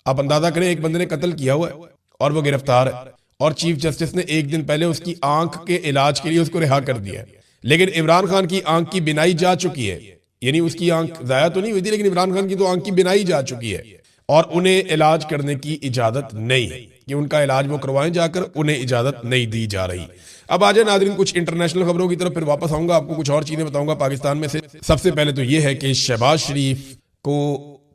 आप अंदाजा करें, एक बंदे ने कत्ल किया हुआ है और वो गिरफ्तार है, और चीफ जस्टिस ने एक दिन पहले उसकी आंख के इलाज के लिए उसको रिहा कर दिया है। लेकिन इमरान खान की आंख की बिनाई जा चुकी है, यानी उसकी आंख जाया तो नहीं हुई थी, लेकिन इमरान खान की तो आंख की बिनाई जा चुकी है और उन्हें इलाज करने की इजाजत नहीं है कि उनका इलाज वो करवाएं जाकर, उन्हें इजाजत नहीं दी जा रही। अब आ जाए नाज़रीन कुछ इंटरनेशनल खबरों की तरफ, फिर वापस आऊंगा, आपको कुछ और चीजें बताऊंगा पाकिस्तान में से। सबसे पहले तो ये है कि शहबाज शरीफ को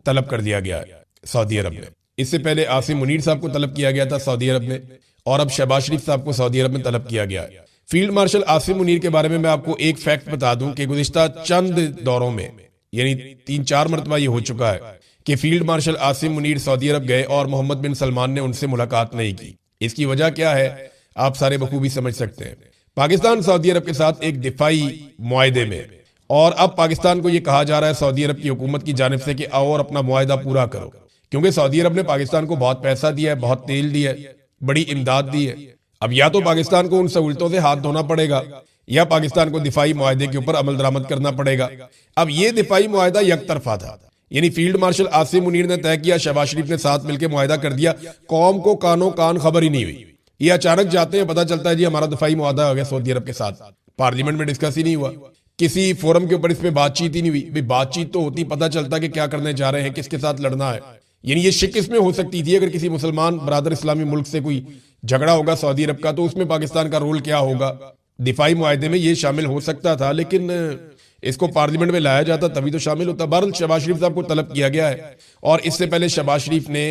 तलब कर दिया गया है सऊदी अरब में। इससे पहले आसिम मुनीर साहब को तलब किया गया था सऊदी अरब में, और अब शहबाज शरीफ साहब को सऊदी अरब में तलब किया गया है। फील्ड मार्शल आसिम मुनीर के बारे में मैं आपको एक फैक्ट बता दूं कि गुज़िश्ता चंद दौरों में, यानी 3-4 मरतबा ये हो चुका है कि field marshal Asim Munir Saudi Arab गए और मोहम्मद बिन सलमान ने उनसे मुलाकात नहीं की। इसकी वजह क्या है आप सारे बखूबी समझ सकते हैं। पाकिस्तान सऊदी अरब के साथ एक दिफाई मुआहदे में, और अब पाकिस्तान को यह कहा जा रहा है सऊदी अरब की हुकूमत की जानिब से कि आओ और अपना मुआहदा पूरा करो, क्योंकि सऊदी अरब ने पाकिस्तान को बहुत पैसा दिया है, बहुत तेल दिया है, बड़ी इमदाद दी है। अब या तो पाकिस्तान को उन सहूलतों से हाथ धोना पड़ेगा या पाकिस्तान को दिफाई मुआहदे के ऊपर अमल दरामद करना पड़ेगा। अब ये दिफाई मुआहदा एक तरफा था, यानी फील्ड मार्शल आसिम मुनीर ने तय किया, शहबाज शरीफ ने साथ मिलकर मुआहदा कर दिया, कौम को कानो कान खबर ही नहीं हुई। ये अचानक जाते हैं, पता चलता है जी हमारा दिफाई मुआहदा हो गया सऊदी अरब के साथ, पार्लियामेंट में डिस्कस ही नहीं हुआ, किसी फोरम के ऊपर इस पे बातचीत ही नहीं हुई। बातचीत तो होती, पता चलता कि क्या करने जा रहे हैं, किसके साथ लड़ना है। यानी ये शिक इसमें हो सकती थी अगर किसी मुसलमान बरादर इस्लामी मुल्क से कोई झगड़ा होगा सऊदी अरब का, तो उसमें पाकिस्तान का रोल क्या होगा, दिफाई मुआहदे में ये शामिल हो सकता था, लेकिन इसको पार्लियामेंट में लाया जाता तभी तो शामिल होता। बहरहाल शहबाज शरीफ साहब को तलब किया गया है, और इससे पहले शहबाज शरीफ ने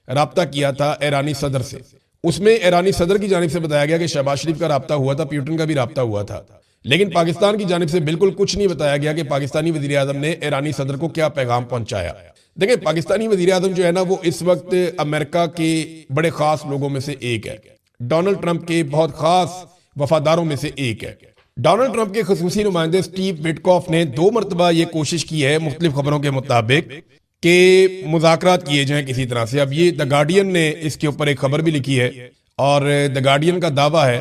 राब्ता किया था ईरानी सदर से। उसमें ईरानी सदर की जानिब से बताया गया कि शहबाज शरीफ का राब्ता हुआ था, पुतिन का भी राब्ता हुआ था, लेकिन पाकिस्तान की जानिब से बिल्कुल कुछ नहीं बताया गया कि पाकिस्तानी वजीर आजम ने ईरानी सदर को क्या पैगाम पहुंचाया। देखिए, पाकिस्तानी वजीर आजम जो है ना, वो इस वक्त अमेरिका के बड़े खास लोगों में से एक है, डोनाल्ड ट्रंप के बहुत खास वफादारों में से एक है। डोनाल्ड ट्रंप के खसूसी नुमाइंदे स्टीव विटकॉफ ने 2 मरतबा ये कोशिश की है मुख्तलिफ खबरों के मुताबिक कि मुज़ाकरात किए जाएं किसी तरह से। अब ये द गार्डियन ने इसके ऊपर एक खबर भी लिखी है, और द गार्डियन का दावा है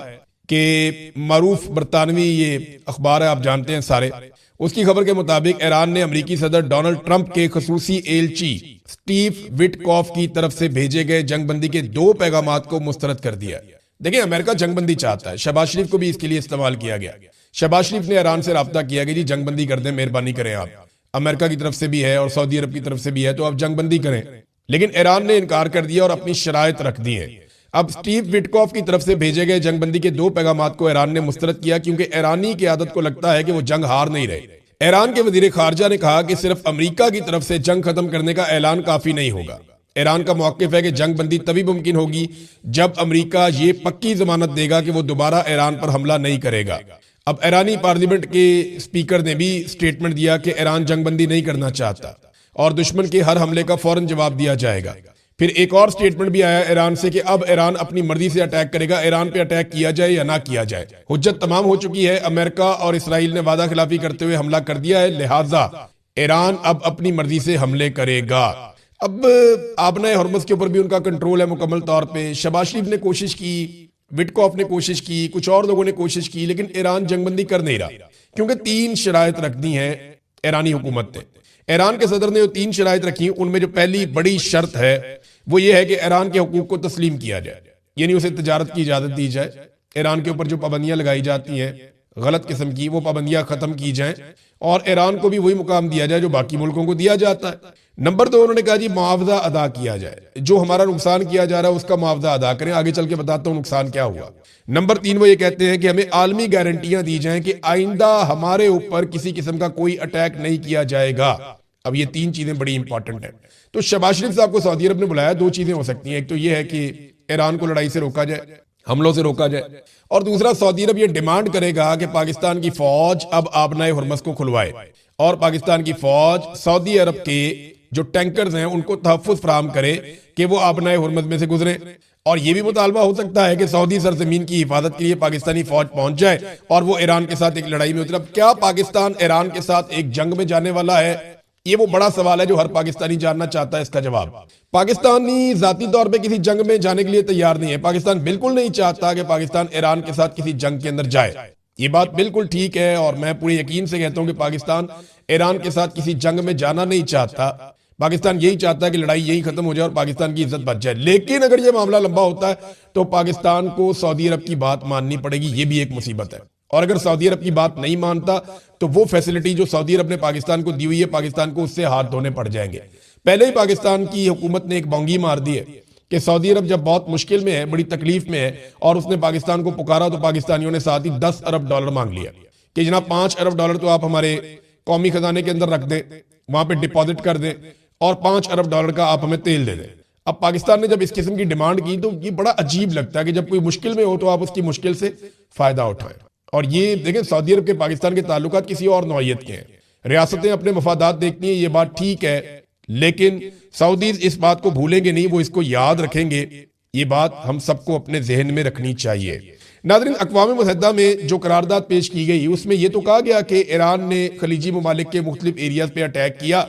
कि मारूफ बरतानवी ये अखबार है, आप जानते हैं सारे, उसकी खबर के मुताबिक ईरान ने अमेरिकी सदर डोनाल्ड ट्रंप के खसूसी एलची स्टीव विटकॉफ की तरफ से भेजे गए जंगबंदी के 2 पैगामात को मुस्तरद कर दिया। देखिए, अमेरिका जंगबंदी चाहता है, शहबाज शरीफ को भी इसके लिए इस्तेमाल किया गया। शहबाज शरीफ ने ईरान से राब्ता किया कि जी जंगबंदी कर दें, मेहरबानी करें, आप अमेरिका की तरफ से भी है और सऊदी अरब की तरफ से भी है, तो आप जंगबंदी करें। लेकिन ईरान ने इनकार कर दिया और अपनी शराइत रख दी है। अब स्टीव विटकॉफ की तरफ से भेजे गए जंगबंदी के 2 पैगामात को ईरान ने मुस्तरद किया, क्योंकि ईरानी की आदत को लगता है कि वो जंग हार नहीं रहे। ईरान के वजीर खारजा ने कहा कि सिर्फ अमेरिका की तरफ से जंग खत्म करने का ऐलान काफी नहीं होगा। ईरान का मौक़िफ़ है कि जंग बंदी तभी मुमकिन होगी जब अमेरिका ये पक्की जमानत देगा कि वो दोबारा ईरान पर हमला नहीं करेगा। अब ईरानी पार्लियामेंट के स्पीकर ने भी स्टेटमेंट दिया कि ईरान जंग बंदी नहीं करना चाहता और दुश्मन के हर हमले का फौरन जवाब दिया जाएगा। फिर एक और स्टेटमेंट भी आया ईरान से कि अब ईरान अपनी मर्जी से अटैक करेगा, ईरान पे अटैक किया जाए या ना किया जाए। हुज्जत तमाम हो चुकी है, अमेरिका और इसराइल ने वादा खिलाफी करते हुए हमला कर दिया है, लिहाजा ईरान अब अपनी मर्जी से हमले करेगा। अब आबना हरमुज़ के ऊपर भी उनका कंट्रोल है मुकम्मल तौर पे। शहबाज शरीफ ने कोशिश की, विटकॉफ ने कोशिश की, कुछ और लोगों ने कोशिश की, लेकिन ईरान जंगबंदी कर नहीं रहा, क्योंकि 3 शराइत रख दी हैं ईरानी हुकूमत ने। ईरान के सदर ने जो 3 शराइत रखी, उनमें जो पहली बड़ी शर्त है वो ये है कि ईरान के हुकूक को तस्लीम किया जाए, यानी उसे तजारत की इजाजत दी जाए। ईरान के ऊपर जो पाबंदियां लगाई जाती हैं गलत किस्म की, वो पाबंदियां खत्म की जाएं और ईरान को भी वही मुकाम दिया जाए जो बाकी मुल्कों को दिया जाता है। नंबर 2, उन्होंने कहा जी मुआवजा अदा किया जाए, जो हमारा नुकसान किया जा रहा है उसका मुआवजा अदा करें। आगे चल के बताता हूं नुकसान क्या हुआ। नंबर 3, वो ये कहते हैं कि हमें आलमी गारंटियां दी जाएं कि आइंदा हमारे ऊपर किसी किस्म का कोई अटैक नहीं किया जाएगा। अब ये 3 चीजें बड़ी इंपॉर्टेंट है। तो शहबाज शरीफ साहब को सऊदी अरब ने बुलाया, 2 चीजें हो सकती हैं, एक तो ये है कि ईरान को लड़ाई से रोका जाए, हमलों से रोका जाए, और दूसरा सऊदी अरब ये डिमांड करेगा कि पाकिस्तान की फौज अब आबनाए हरमुज़ को खुलवाए और पाकिस्तान की फौज सऊदी अरब के जो टैंकर्स हैं उनको तहफ़्फ़ुज़ फराहम करे कि वो आबनाए हरमुज़ में से गुजरे। और ये भी मुतालबा हो सकता है कि सऊदी सरजमीन की हिफाजत के लिए पाकिस्तानी फौज पहुंच जाए और वो ईरान के साथ एक लड़ाई में उतरे। अब क्या पाकिस्तान ईरान के साथ एक जंग में जाने वाला है? ये वो बड़ा सवाल है जो हर पाकिस्तानी जानना चाहता है। इसका जवाब, पाकिस्तानी जाती तौर पे किसी जंग में जाने के लिए तैयार नहीं है। पाकिस्तान बिल्कुल नहीं चाहता कि पाकिस्तान ईरान के साथ किसी जंग के अंदर जाए। ये बात बिल्कुल ठीक है और मैं पूरे यकीन से कहता हूं कि पाकिस्तान ईरान के साथ किसी जंग में जाना नहीं चाहता। पाकिस्तान यही चाहता है कि लड़ाई यही खत्म हो जाए और पाकिस्तान की इज्जत बच जाए। लेकिन अगर ये मामला लंबा होता है तो पाकिस्तान को सऊदी अरब की बात माननी पड़ेगी, ये भी एक मुसीबत है। और अगर सऊदी अरब की बात नहीं मानता तो वो फैसिलिटी जो सऊदी अरब ने पाकिस्तान को दी हुई है, पाकिस्तान को उससे हाथ धोने पड़ जाएंगे। पहले ही पाकिस्तान की हुकूमत ने एक बौंगी मार दी है कि सऊदी अरब जब बहुत मुश्किल में है, बड़ी तकलीफ में है, और उसने पाकिस्तान को पुकारा तो पाकिस्तानियों ने साथ ही $10 अरब मांग लिया कि जनाब $5 अरब तो आप हमारे कौमी खजाने के अंदर रख दें, वहां पे डिपॉजिट कर दें, और $5 अरब का आप हमें तेल दे दें। अब पाकिस्तान ने जब इस किस्म की डिमांड की तो ये बड़ा अजीब लगता है कि जब कोई मुश्किल में हो तो आप उसकी मुश्किल से फायदा उठाएं। और ये देखें, सऊदी अरब के पाकिस्तान के ताल्लुकात किसी और नौइयत के हैं। रियासतें अपने मफादात देखती हैं, ये बात ठीक है, लेकिन सऊदीज इस बात को भूलेंगे नहीं, वो इसको याद रखेंगे। ये बात हम सबको अपने जहन में रखनी चाहिए। नाज़रीन, अक़वाम मुत्तहिदा में जो करारदाद पेश की गई उसमें यह तो कहा गया कि ईरान ने खलीजी ममालिक के मुख्तलिफ एरियाज पे अटैक किया,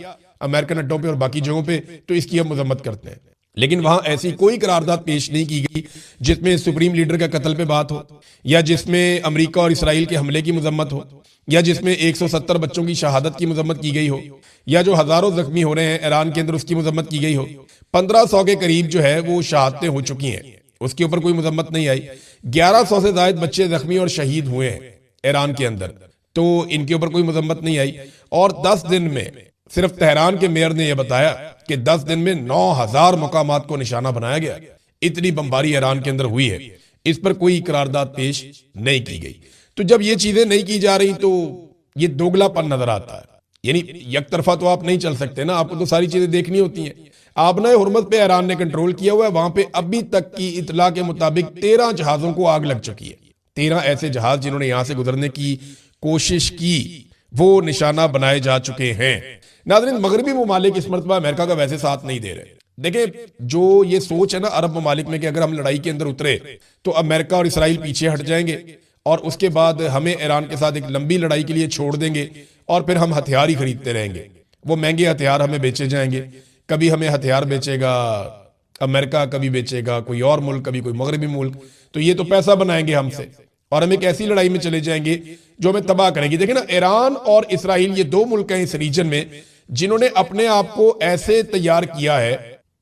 अमेरिकन अड्डों पे और बाकी जगहों पे, तो इसकी हम मजम्मत करते हैं। लेकिन वहां ऐसी कोई करारदाद पेश नहीं की गई जिसमें सुप्रीम लीडर का कत्ल पे बात हो, या जिसमें अमेरिका और इसराइल के हमले की मजम्मत हो, या जिसमें 170 बच्चों की शहादत की मजम्मत की गई हो, या जो हजारों जख्मी हो रहे हैं ईरान के अंदर उसकी मजम्मत की गई हो। 1500 के करीब जो है वो शहादतें हो चुकी हैं, उसके ऊपर कोई मजम्मत नहीं आई। 1100 से ज्यादा बच्चे जख्मी और शहीद हुए हैं ईरान के अंदर, तो इनके ऊपर कोई मजम्मत नहीं आई। और 10 दिन में सिर्फ तेहरान के मेयर ने यह बताया कि 10 दिन में 9000 मुकामात को निशाना बनाया गया। इतनी बमबारी ईरान के अंदर हुई है, इस पर कोई करारदाद पेश नहीं की गई। तो जब ये चीजें नहीं की जा रही तो ये दोगलापन नजर आता है। यानी एक तरफा तो आप नहीं चल सकते ना, आपको तो सारी चीजें देखनी होती हैं। आबना हुर्मत पे ईरान ने कंट्रोल किया हुआ है, वहां पे अभी तक की इतला के मुताबिक 13 जहाजों को आग लग चुकी है। 13 ऐसे जहाज जिन्होंने यहां से गुजरने की कोशिश की वो निशाना बनाए जा चुके हैं। नाज़रीन, मगरबी ममालिक इस मरतबा अमेरिका का वैसे साथ नहीं दे रहे। देखिए, जो ये सोच है ना अरब ममालिक में कि अगर हम लड़ाई के अंदर उतरे तो अमेरिका और इसराइल पीछे हट जाएंगे और उसके बाद हमें ईरान के साथ एक लंबी लड़ाई के लिए छोड़ देंगे और फिर हम हथियार ही खरीदते रहेंगे। वो महंगे हथियार हमें बेचे जाएंगे, कभी हमें हथियार बेचेगा अमेरिका, कभी बेचेगा कोई और मुल्क, कभी कोई मगरबी मुल्क, तो ये तो पैसा बनाएंगे हमसे और हम एक ऐसी लड़ाई में चले जाएंगे जो हमें तबाह करेगी। देखिए ना, ईरान और इसराइल ये दो मुल्क हैं इस रीजन में जिन्होंने अपने आप को ऐसे तैयार किया है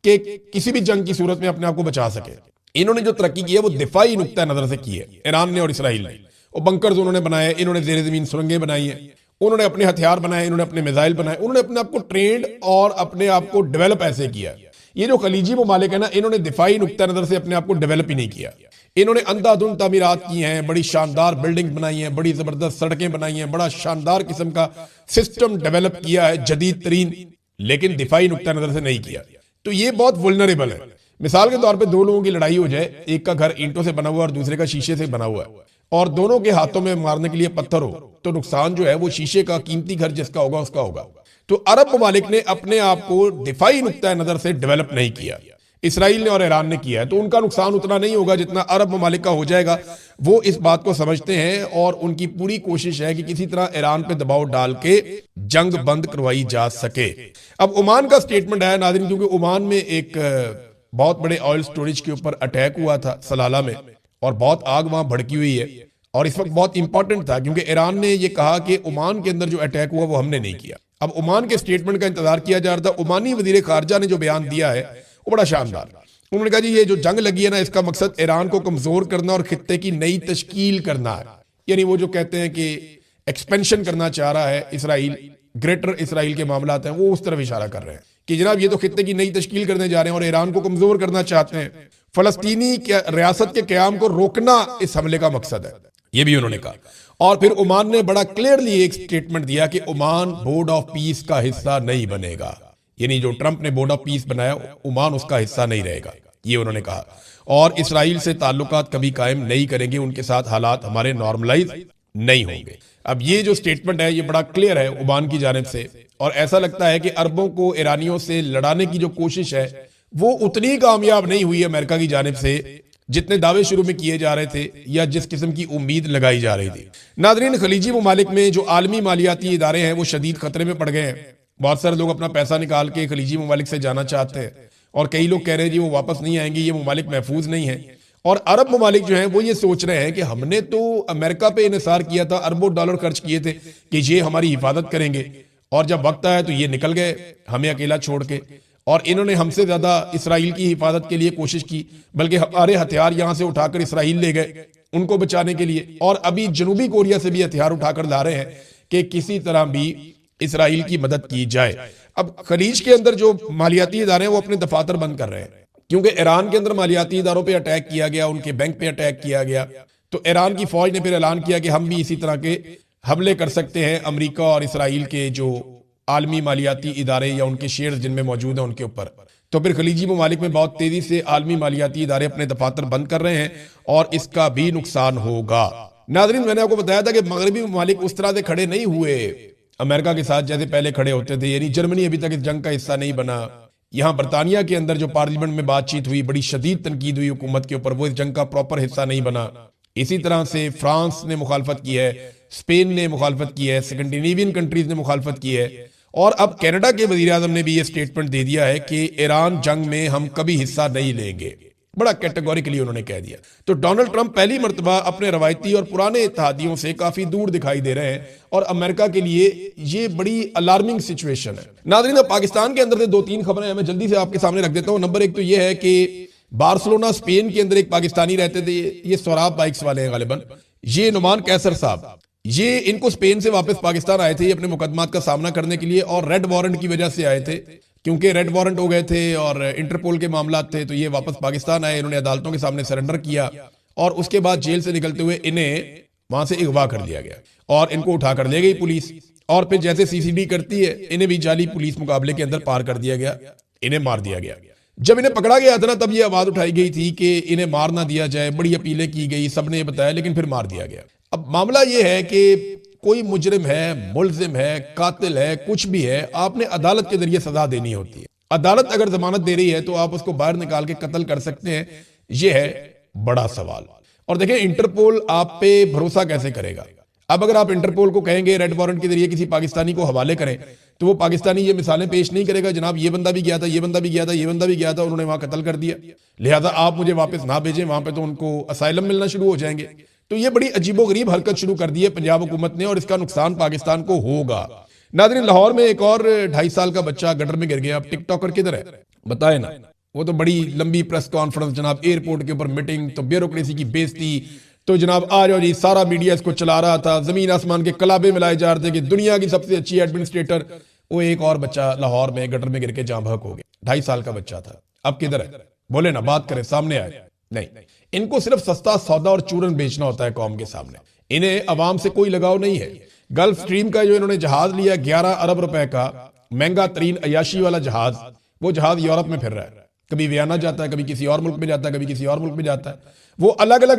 कि किसी भी जंग की सूरत में अपने आप को बचा सके। इन्होंने जो तरक्की की है वो दिफाई नुक्ता नजर से की है, ईरान ने और इसराइल ने। वो बंकर्स उन्होंने बनाए, इन्होंने जेर जमीन सुरंगें बनाई है, उन्होंने अपने हथियार बनाए, इन्होंने अपने मिसाइल बनाए, उन्होंने अपने आप को ट्रेंड और अपने आप को डेवलप ऐसे किया। ये जो खलीजी ममालिक है ना, इन्होंने दिफाई नुक्ता नजर से अपने आप को डेवलप ही नहीं किया। इन्होंने अंधाधुंध तामीरात की हैं, बड़ी शानदार बिल्डिंग बनाई हैं, बड़ी जबरदस्त सड़कें बनाई हैं, बड़ा शानदार किस्म का सिस्टम डेवलप किया है जदीद तरीन, लेकिन दिफाई नुक्ता नजर से नहीं किया। तो ये बहुत वुल्नरेबल है। मिसाल के तौर पे दो लोगों की लड़ाई हो जाए, एक का घर ईंटों से बना हुआ है और दूसरे का शीशे से बना हुआ है, और दोनों के हाथों में मारने के लिए पत्थर हो, तो नुकसान जो है वो शीशे का कीमती घर जिसका होगा उसका होगा। तो अरब ममालिक ने अपने आप को दिफाई नुक्ता नजर से डेवलप नहीं किया, इसराइल ने और ईरान ने किया है। तो उनका नुकसान उतना नहीं होगा जितना अरब ममालिक का हो जाएगा। वो इस बात को समझते हैं और उनकी पूरी कोशिश है कि किसी तरह ईरान पे दबाव डाल के जंग बंद करवाई जा सके। अब ओमान का स्टेटमेंट है नाज़रीन, क्योंकि ओमान में एक बहुत बड़े ऑयल स्टोरेज के ऊपर अटैक हुआ था सलाला में, और बहुत आग वहां भड़की हुई है, और इस वक्त बहुत इंपॉर्टेंट था क्योंकि ईरान ने यह कहा कि ओमान के अंदर जो अटैक हुआ वो हमने नहीं किया। अब ओमान के स्टेटमेंट का इंतजार किया जा रहा था। ओमानी वजीर खारजा ने जो बयान दिया है वो बड़ा शानदार। उन्होंने कहा जी ये जो जंग लगी है ना, इसका मकसद ईरान को कमजोर करना और खित्ते की नई तश्कील करना है। यानी वो जो कहते हैं कि एक्सपेंशन करना चाह रहा है इसराइल, ग्रेटर इसराइल के मामला हैं वो उस तरफ इशारा कर रहे हैं कि जनाब ये तो खित्ते की नई तश्कील करने जा रहे हैं और ईरान को कमजोर करना चाहते हैं। फलस्तीनी रियासत के क्याम को रोकना इस हमले का मकसद है, ये भी उन्होंने कहा। और फिर ओमान ने बड़ा क्लियरली एक स्टेटमेंट दिया कि ओमान बोर्ड ऑफ पीस का हिस्सा नहीं बनेगा। यानी जो ट्रंप ने बोर्ड ऑफ पीस बनाया, ओमान उसका हिस्सा नहीं रहेगा, ये उन्होंने कहा। और इसराइल से ताल्लुकात कभी कायम नहीं करेंगे, उनके साथ हालात हमारे नॉर्मलाइज नहीं होंगे। अब ये जो स्टेटमेंट है ये बड़ा क्लियर है ओमान की जानिब से, और ऐसा लगता है कि अरबों को ईरानियों से लड़ाने की जो कोशिश है वो उतनी कामयाब नहीं हुई अमेरिका की जानिब से जितने दावे शुरू में किए जा रहे थे या जिस किस्म की उम्मीद लगाई जा रही थी। नाज़रीन, खलीजी ममालिक में जो आलमी मालियाती इदारे हैं वो शदीद खतरे में पड़ गए हैं। बहुत सारे लोग अपना पैसा निकाल के खलीजी ममालिक से जाना चाहते हैं, और कई लोग कह रहे हैं जी वो वापस नहीं आएंगे, ये ममालिक महफूज नहीं है। और अरब ममालिक जो हैं वो ये सोच रहे हैं कि हमने तो अमेरिका पे इन्हिसार किया था, अरबों डॉलर खर्च किए थे कि ये हमारी हिफाजत करेंगे, और जब वक्त आया तो ये निकल गए हमें अकेला छोड़ के, और इन्होंने हमसे ज्यादा इसराइल की हिफाजत के लिए कोशिश की, बल्कि हमारे हथियार यहां से उठाकर इसराइल ले गए उनको बचाने के लिए, और अभी जनूबी कोरिया से भी हथियार उठाकर ला रहे हैं कि किसी तरह भी इसराइल की मदद की जाए। अब खलीज के अंदर जो मालियाती इदारे हैं वो अपने दफातर बंद कर रहे हैं, क्योंकि ईरान के अंदर मालियाती इदारों पे अटैक किया गया, उनके बैंक पे अटैक किया गया, तो ईरान की फौज ने फिर ऐलान किया कि हम भी इसी तरह के हमले कर सकते हैं अमेरिका और इसराइल के जो आलमी मालियाती इदारे या उनके शेयर्स जिनमें मौजूद हैं उनके ऊपर। तो फिर खलीजी ममालिक में बहुत तेजी से आलमी मालियाती इदारे अपने दफातर बंद कर रहे हैं और इसका भी नुकसान होगा। नाज़रीन, मैंने आपको बताया था कि मगरबी ममालिक उस तरह से खड़े नहीं हुए अमेरिका के साथ जैसे पहले खड़े होते थे, यानी जर्मनी अभी तक इस जंग का हिस्सा नहीं बना। यहाँ बरतानिया के अंदर जो पार्लियामेंट में बातचीत हुई, बड़ी शदीद तनकीद हुई हुकूमत के ऊपर, वो इस जंग का प्रॉपर हिस्सा नहीं बना। इसी तरह से फ्रांस ने मुखालफत की है, स्पेन ने मुखालफत की है, स्कैंडिनेवियन कंट्रीज ने मुखालफत की है, और अब कनाडा के वजीर आजम ने भी ये स्टेटमेंट दे दिया है कि ईरान जंग में हम कभी हिस्सा नहीं लेंगे। बड़ा कैटेगोरिकली उन्होंने कह दिया। तो डोनाल्ड ट्रंप पहली मर्तबा अपने रवायती और पुराने इत्तेहादियों से काफी दूर दिखाई दे रहे हैं, और अमेरिका के लिए ये बड़ी अलार्मिंग सिचुएशन है। नाज़रीन, अब पाकिस्तान के अंदर से 2-3 खबरें हैं, मैं जल्दी से आपके सामने रख देता हूं। नंबर 1 तो ये है कि बार्सिलोना स्पेन के अंदर एक पाकिस्तानी रहते थे, ये सोराब बाइक्स वाले हैं गालिबन, ये नुमान कैसर साहब, ये इनको स्पेन से वापस पाकिस्तान आए थे अपने मुकदमात का सामना करने के लिए, और रेड वारंट की वजह से आए थे, क्योंकि रेड वारंट हो गए थे और इंटरपोल के मामला थे, तो ये वापस पाकिस्तान आए। इन्होंने अदालतों के सामने सरेंडर किया, और उसके बाद जेल से निकलते हुए इन्हें वहां से अगवा कर लिया गया और इनको उठाकर ले गई पुलिस, और फिर जैसे सीसीडी करती है इन्हें भी जाली पुलिस मुकाबले के अंदर पार कर दिया गया, इन्हें मार दिया गया। जब इन्हें पकड़ा गया था ना, तब ये आवाज उठाई गई थी कि इन्हें मार ना दिया जाए, बड़ी अपीलें की गई, सबने ये बताया, लेकिन फिर मार दिया गया। अब मामला ये है कि कोई मुजरिम है, मुलजिम है, कातिल है, कुछ भी है, आपने अदालत के जरिए सजा देनी होती है। अदालत अगर जमानत दे रही है तो आप उसको बाहर निकाल के कत्ल कर सकते हैं, यह है बड़ा सवाल। और देखिए, इंटरपोल आप पे भरोसा कैसे करेगा? अब अगर आप इंटरपोल को कहेंगे रेड वारंट के जरिए किसी पाकिस्तानी को हवाले करें, तो वो पाकिस्तानी ये मिसालें पेश नहीं करेगा, जनाब ये बंदा भी गया था, ये बंदा भी गया था, ये बंदा भी गया था, उन्होंने वहां कत्ल कर दिया, लिहाजा आप मुझे वापस ना भेजें, वहां पे तो उनको असाइलम मिलना शुरू हो जाएंगे। तो ये बड़ी अजीबोगरीब हरकत शुरू कर दी है पंजाब हुकूमत ने, और इसका नुकसान पाकिस्तान को होगा। नाज़रीन, लाहौर में एक और 2.5 साल का बच्चा गटर में गिर गया। अब टिकटॉकर किधर है बताए ना? वो तो बड़ी लंबी प्रेस कॉन्फ्रेंस, जनाब एयरपोर्ट के ऊपर मीटिंग, तो ब्यूरोक्रेसी की बेइज्जती, तो जनाब आ जाओ जी, सारा मीडिया इसको चला रहा था, जमीन आसमान के कलाबे मिलाए जा रहे थे कि दुनिया की सबसे अच्छी एडमिनिस्ट्रेटर। वो एक और बच्चा लाहौर में गटर में गिर के जाँ बहक हो गया, 2.5 साल का बच्चा था। अब किधर है? बोले ना, बात करें, सामने आए। नहीं, इनको सिर्फ सस्ता सौदा और चूरन बेचना होता है कौम के सामने, इन्हें अवाम से कोई लगाव नहीं है। गल्फ स्ट्रीम का जो इन्होंने जहाज लिया 11 अरब रुपए का, महंगा तरीन अयाशी वाला जहाज, वो जहाज यूरोप में फिर रहा है, कभी वियना जाता है, कभी किसी और मुल्क में जाता है, कभी किसी और मुल्क में जाता है, वो अलग अलग